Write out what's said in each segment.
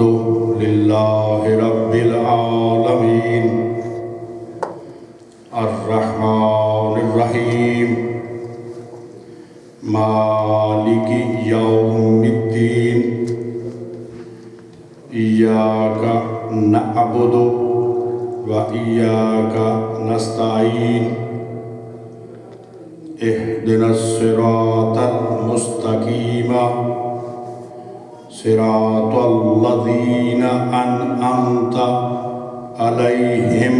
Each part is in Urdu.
للہ رب العالمین الرحمن الرحیم مالک یوم الدین ایاک نعبد و ایاک نستعین اہدنا الصراط المستقیم صراط الذین انعمت علیہم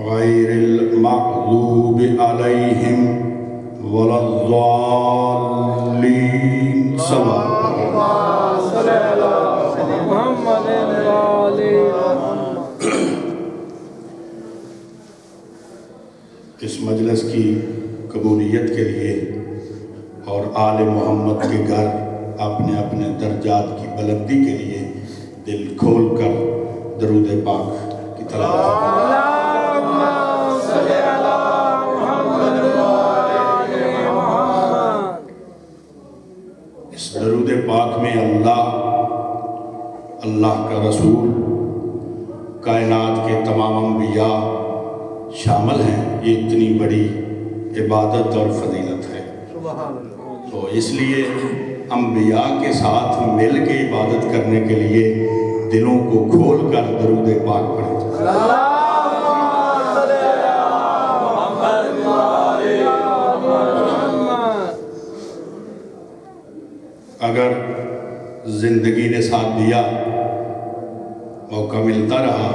غیر المغضوب علیہم ولا الضالین اس مجلس کی قبولیت کے لیے اور آل محمد کے گھر اپنے اپنے درجات کی بلندی کے لیے دل کھول کر درود پاک کی تلاوت اس درود پاک میں اللہ کا رسول کائنات کے تمام انبیاء شامل ہیں. یہ اتنی بڑی عبادت اور فضیلت ہے تو اس لیے انبیاء کے ساتھ مل کے عبادت کرنے کے لیے دلوں کو کھول کر درود پاک پڑھیں. اگر زندگی نے ساتھ دیا موقع ملتا رہا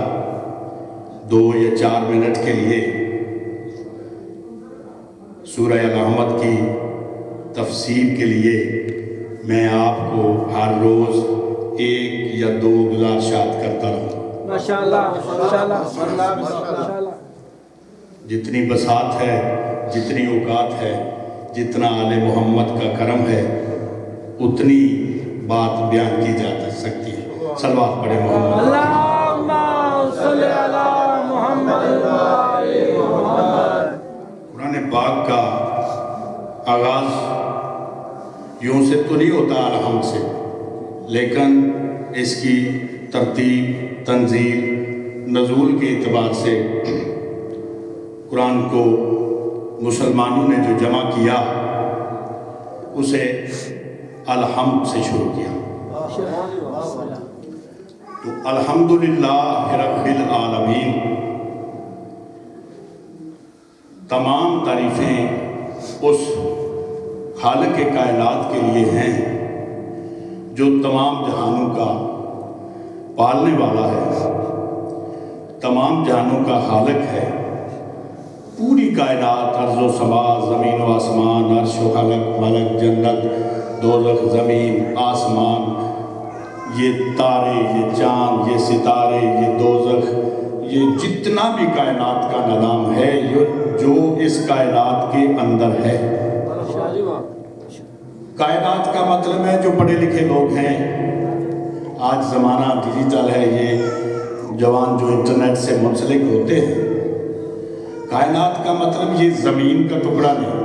2 یا 4 منٹ کے لیے سورہ الرحمت کی تفسیر کے لیے میں آپ کو ہر روز 1 یا 2 گزارشات کرتا رہوں. ماشاءاللہ جتنی بساط ہے، جتنی اوقات ہے، جتنا آل محمد کا کرم ہے اتنی بات بیان کی جا سکتی ہے. صلوات پڑھیں محمد. اللہم صلی علی محمد. قرآن پاک کا آغاز یوں سے تو نہیں ہوتا الحمد سے، لیکن اس کی ترتیب، تنزیل، نزول کے اعتبار سے قرآن کو مسلمانوں نے جو جمع کیا اسے الحمد سے شروع کیا. تو الحمدللہ رب العالمین، تمام تعریفیں اس خالق کائنات کے لیے ہیں جو تمام جہانوں کا پالنے والا ہے، تمام جہانوں کا خالق ہے. پوری کائنات، ارض و سما، زمین و آسمان، عرش و خلق، ملک، جنت، دوزخ، زمین، آسمان، یہ تارے، یہ چاند، یہ ستارے، یہ دوزخ، یہ جتنا بھی کائنات کا نظام ہے جو اس کائنات کے اندر ہے. کائنات کا مطلب ہے جو پڑھے لکھے لوگ ہیں. آج زمانہ ڈیجیٹل ہے، یہ جوان جو انٹرنیٹ سے منسلک ہوتے ہیں. کائنات کا مطلب یہ زمین کا ٹکڑا نہیں.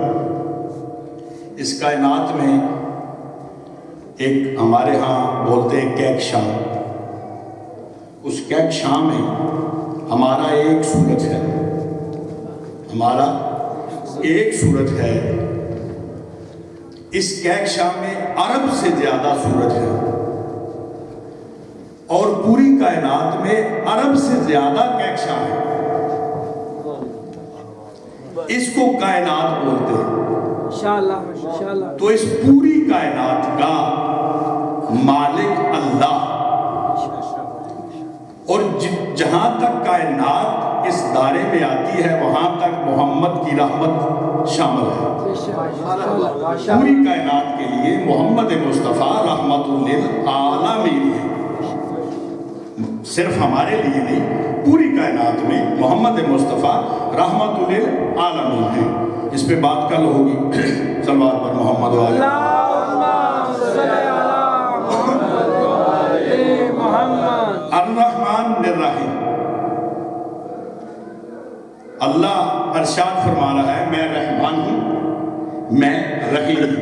اس کائنات میں ایک ہمارے ہاں بولتے ہیں کہکشاں، اس کہکشاں میں ہمارا ایک سورج ہے، ہمارا ایک سورج ہے. اس کہکشاں میں ارب سے زیادہ سورج ہے اور پوری کائنات میں ارب سے زیادہ کہکشاں ہے. اس کو کائنات بولتے ہیں. تو اس پوری کائنات کا مالک اللہ، اور جہاں تک کائنات اس دائرے میں آتی ہے وہاں تک محمد کی رحمت شامل ہے. پوری کائنات کے لیے محمد مصطفیٰ رحمت للعالمین ہے. صرف ہمارے لیے نہیں، پوری کائنات میں محمد مصطفیٰ رحمت للعالمین ہے. اس پہ بات کل ہوگی. صلوات پر محمد و آلہ. الرحمن الرحیم. اللہ ارشاد فرما رہا ہے میں رحمان ہوں، میں رحیم ہوں.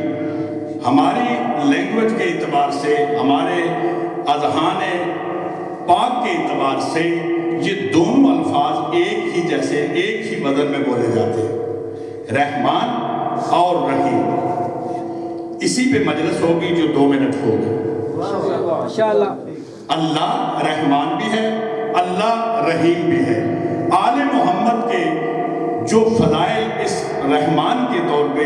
ہماری لینگویج کے اعتبار سے، ہمارے اذہان پاک کے اعتبار سے یہ دونوں الفاظ ایک ہی جیسے، ایک ہی وزن میں بولے جاتے ہیں، رحمان اور رحیم۔ اسی پہ مجلس ہوگی جو 2 منٹ ہوگی انشاءاللہ۔ اللہ رحمان بھی ہے، اللہ رحیم بھی ہے۔ آل محمد کے جو فضائل اس رحمان کے طور پہ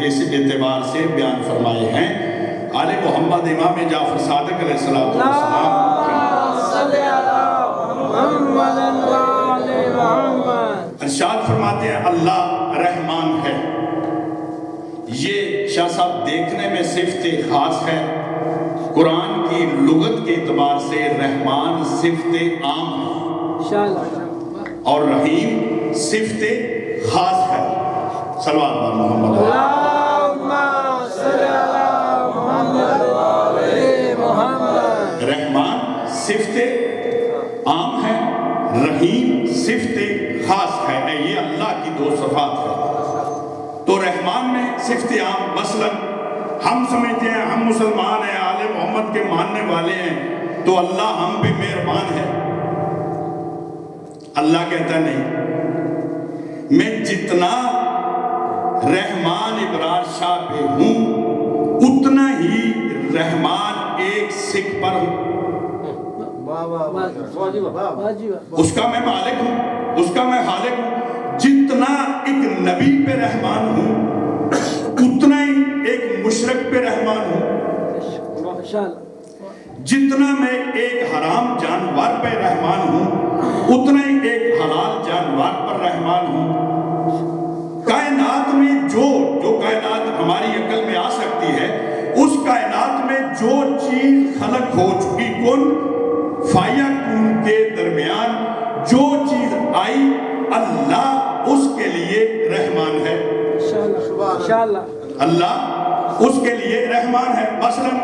اس اعتبار سے بیان فرمائے ہیں، آل محمد امام جعفر صادق علیہ السلام ارشاد فرماتے ہیں اللہ رحمان ہے۔ یہ شاہ صاحب دیکھنے میں صفت خاص ہے، قرآن کی لغت کے اعتبار سے رحمان صفت عام ہے اور رحیم صفت خاص ہے۔ صلوات بر محمد رحمان صفت عام ہے، رحیم صفت خاص ہے، یہ اللہ کی 2 صفات ہے۔ تو رحمان میں صفت عام، مثلا ہم سمجھتے ہیں ہم مسلمان ہیں، آل محمد کے ماننے والے ہیں، تو اللہ ہم پہ مہربان ہے۔ اللہ کہتا نہیں، میں جتنا رحمان ابرار شاہ پہ ہوں اتنا ہی رحمان ایک سکھ پر ہوں۔ اس کا میں مالک ہوں، اس کا میں خالق ہوں۔ جتنا ایک نبی پہ رحمان ہوں اتنا ہی ایک مشرک پہ رحمان ہوں۔ جتنا میں ایک حرام جانور پہ رحمان ہوں اتنا ہی ایک حلال جانور پر رحمان ہوں۔ کائنات میں جو کائنات ہماری عقل میں آ سکتی ہے، اس کائنات میں جو چیز خلق ہو چکی، کن فایا کن کے درمیان جو چیز آئی، اللہ اس کے لیے رحمان ہے۔ اللہ اس کے لیے رحمان ہے۔ مثلا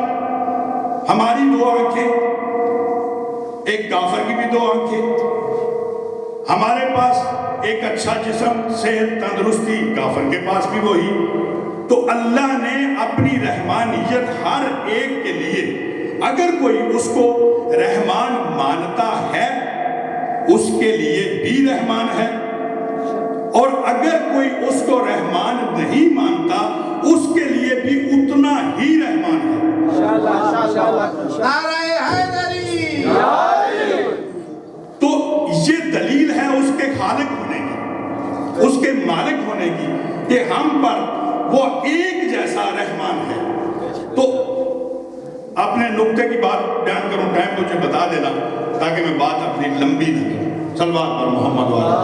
ہماری 2 آنکھیں، ایک کافر کی بھی 2 آنکھیں، ہمارے پاس ایک اچھا جسم، صحت، تندرستی، کافر کے پاس بھی وہی۔ تو اللہ نے اپنی رحمانیت ہر ایک کے لیے، اگر کوئی اس کو رحمان مانتا ہے اس کے لیے بھی رحمان ہے، اور اگر کوئی اس کو رحمان نہیں مانتا اس کے لیے بھی اتنا ہی رحمان ہے۔ نعرہ حیدری! تو یہ دلیل ہے اس کے خالق ہونے کی، اس کے مالک ہونے کی، کہ ہم پر وہ ایک جیسا رحمان ہے۔ تو اپنے نقطے کی بات بیان کروں، ٹائم مجھے بتا دینا تاکہ میں بات اپنی لمبی نہ کروں۔ صلوات پر محمد والا۔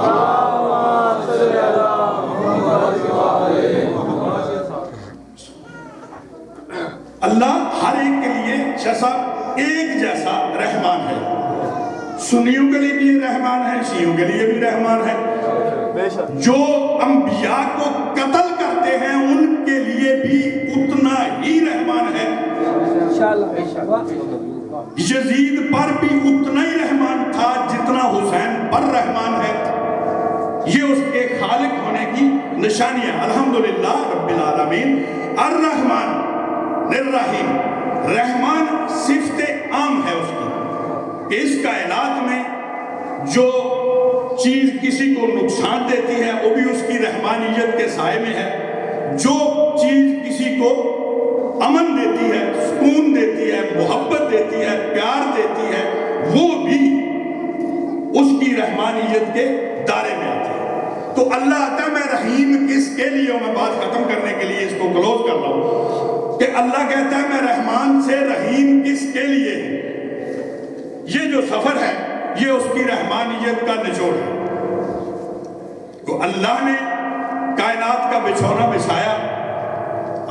اللہ ہر ایک کے لیے صاحب ایک جیسا رحمان ہے۔ سنیوں کے لیے بھی رحمان ہے، شیعوں کے لیے بھی رحمان ہے۔ جو انبیاء کو قتل کرتے ہیں ان کے لیے بھی اتنا ہی رحمان ہے۔ یزید پر بھی اتنا ہی رحمان تھا جتنا حسین پر رحمان ہے۔ یہ اس کے خالق ہونے کی نشانی ہے۔ الحمدللہ رب العالمین الرحمن الرحیم۔ رحمان صفت عام ہے اس کی، کہ اس کائنات میں جو چیز کسی کو نقصان دیتی ہے وہ بھی اس کی رحمانیت کے سائے میں ہے، جو چیز کسی کو امن دیتی ہے، سکون دیتی ہے، محبت دیتی ہے، پیار دیتی ہے، وہ بھی اس کی رحمانیت کے دائرے میں آتی ہے۔ تو اللہ آتا ہے میں رحیم کس کے لیے ہوں، میں بات ختم کرنے کے لیے اس کو کلوز کر رہا ہوں، کہ اللہ کہتا ہے میں رحمان سے رحیم کس کے لیے ہے۔ یہ جو سفر ہے یہ اس کی رحمانیت کا نچوڑ ہے۔ تو اللہ نے کائنات کا بچھونا بچھایا،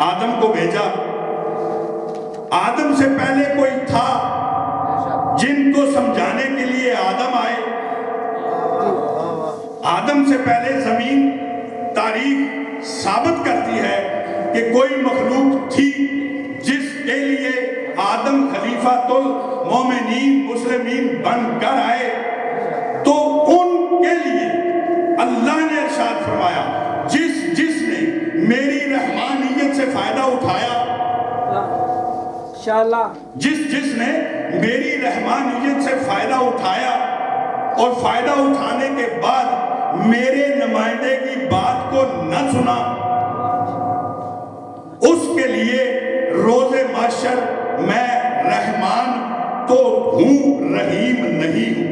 آدم کو بھیجا۔ آدم سے پہلے کوئی تھا جن کو سمجھانے کے لیے آدم آئے۔ آدم سے پہلے زمین تاریخ ثابت کرتی ہے کہ کوئی مخلوق تھی جس کے لیے آدم خلیفۃ المومنین مسلمین بن کر آئے۔ تو ان کے لیے اللہ نے ارشاد فرمایا جس نے میری رحمانیت سے فائدہ اٹھایا انشاءاللہ جس نے میری رحمانیت سے فائدہ اٹھایا اور فائدہ اٹھانے کے بعد میرے نمائندے کی بات کو نہ سنا، اس کے لیے روز محشر میں رحمان تو ہوں، رحیم نہیں ہوں۔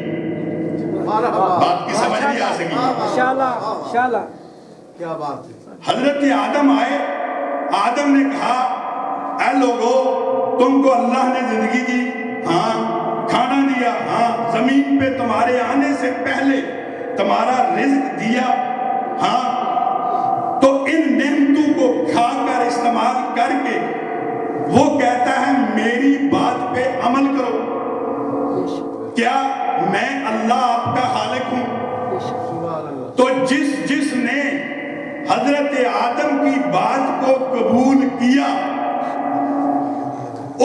بات کی سمجھ نہیں آ سکی؟ انشاءاللہ انشاءاللہ۔ کیا بات ہے۔ حضرت آدم آئے، آدم نے کہا اے لوگو تم کو اللہ نے زندگی دی، ہاں، کھانا دیا، ہاں، زمین پہ تمہارے آنے سے پہلے تمہارا رزق دیا، ہاں، تو ان نعمتوں کو کھا کر استعمال کر کے وہ کہتا ہے میری بات پہ عمل کرو، کیا میں اللہ آپ کا خالق ہوں؟ تو جس نے حضرت آدم کی بات کو قبول کیا،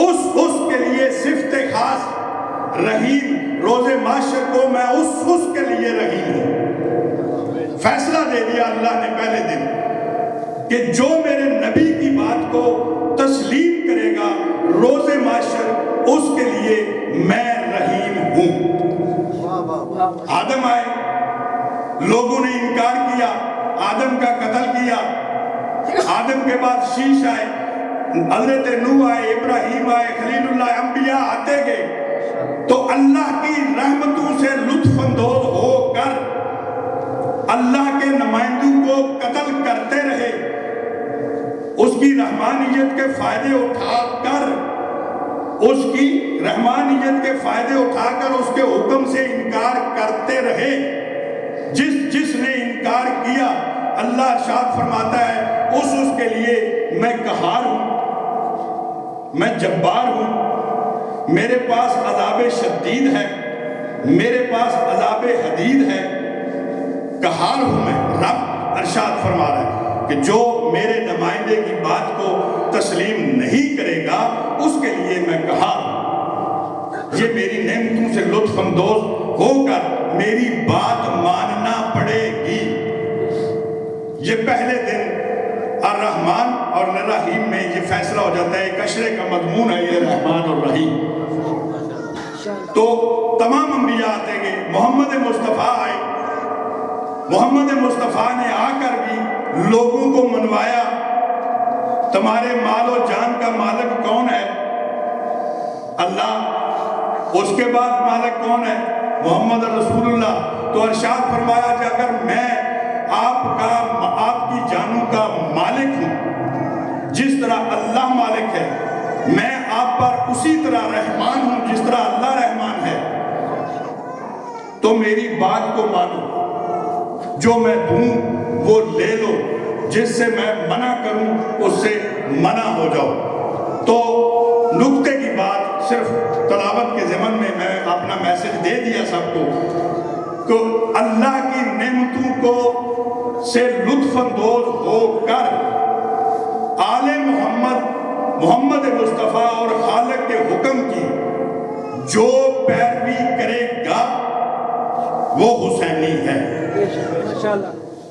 اس کے لیے صفت خاص رحیم، روز محشر کو میں اس کے لیے رحیم ہوں۔ فیصلہ دے دیا اللہ نے پہلے دن کہ جو میرے نبی کی بات کو تسلیم کرے گا روز محشر اس کے لیے میں رحیم ہوں۔ آدم آئے، لوگوں نے انکار کیا، آدم کا قتل کیا۔ آدم کے بعد شیش آئے، حضرت نوح آئے، ابراہیم آئے، خلیل اللہ، انبیاء آتے گئے، تو اللہ کی رحمتوں سے لطف اندوز ہو کر اللہ کے نمائندوں کو قتل کرتے رہے، اس کی رحمانیت کے فائدے اٹھا کر اس کی رحمانیت کے فائدے اٹھا کر اس کے حکم سے انکار کرتے رہے۔ جس نے انکار کیا، اللہ ارشاد فرماتا ہے اس کے لیے میں قہار ہوں، میں جبار ہوں، میرے پاس عذاب شدید ہے، میرے پاس عذاب حدید ہے، قہار ہوں میں۔ رب ارشاد فرما رہا ہے کہ جو میرے نمائندے کی بات کو تسلیم نہیں کرے گا اس کے لیے میں قہار ہوں۔ یہ میری نعمتوں سے لطف اندوز ہو کر میری بات ماننا پڑے گی۔ یہ پہلے دن الرحمن اور الرحیم میں یہ فیصلہ ہو جاتا ہے، ایک اشرے کا مضمون ہے یہ رحمان اور رحیم۔ تو تمام انبیاء آتے گئے، محمد مصطفیٰ آئے، محمد مصطفیٰ نے آ کر بھی لوگوں کو منوایا، تمہارے مال و جان کا مالک کون ہے؟ اللہ۔ اس کے بعد مالک کون ہے؟ محمد رسول اللہ۔ تو ارشاد فرمایا کہ اگر میں آپ کی جانوں کا مالک ہوں، جس طرح اللہ مالک ہے، میں آپ پر اسی طرح رحمان ہوں جس طرح اللہ رحمان ہے، تو میری بات کو مانو، جو میں دوں وہ لے لو، جس سے میں منع کروں اس سے منع ہو جاؤ۔ تو نکتے کی بات صرف تلاوت کے ضمن میں اپنا میسج دے دیا سب کو کہ اللہ کی نعمتوں کو سے لطف اندوز ہو کر آل محمد مصطفیٰ اور خالق کے حکم کی جو پیروی کرے گا وہ حسینی ہے۔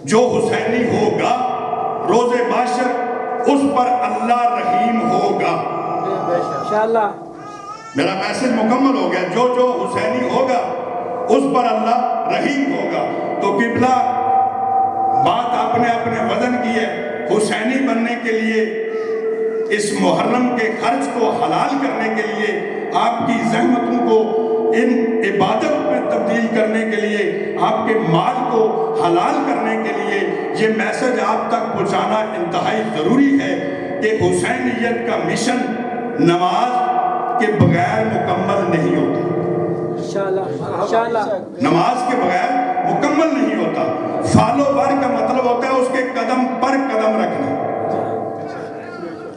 جو حسینی ہوگا روز محشر اس پر اللہ رحیم ہوگا۔ انشاءاللہ میرا میسج مکمل ہو گیا، جو حسینی ہوگا اس پر اللہ رحیم ہوگا۔ تو قبلہ بات آپ نے اپنے وزن کی ہے، حسینی بننے کے لیے، اس محرم کے خرچ کو حلال کرنے کے لیے، آپ کی زحمتوں کو ان عبادت میں تبدیل کرنے کے لیے، آپ کے مال کو حلال کرنے کے لیے یہ میسج آپ تک پہنچانا انتہائی ضروری ہے کہ حسینیت کا مشن نماز کے بغیر مکمل نہیں ہوتا۔ انشاءاللہ نماز کے بغیر مکمل نہیں ہوتا۔ فالوور کا مطلب ہوتا ہے اس کے قدم پر قدم رکھنا۔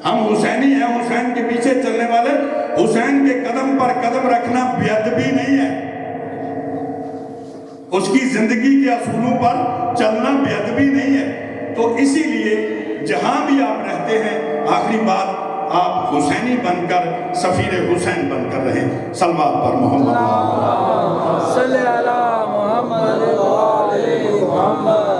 ہم حسینی ہیں، حسین کے پیچھے چلنے والے، حسین کے قدم پر قدم رکھنا بے ادبی نہیں ہے، اس کی زندگی کے اصولوں پر چلنا بے ادبی نہیں ہے۔ تو اسی لیے جہاں بھی آپ رہتے ہیں، آخری بات آپ حسینی بن کر، سفیر حسین بن کر رہیں۔ صلوات پر محمد صلی علی محمد و آل محمد۔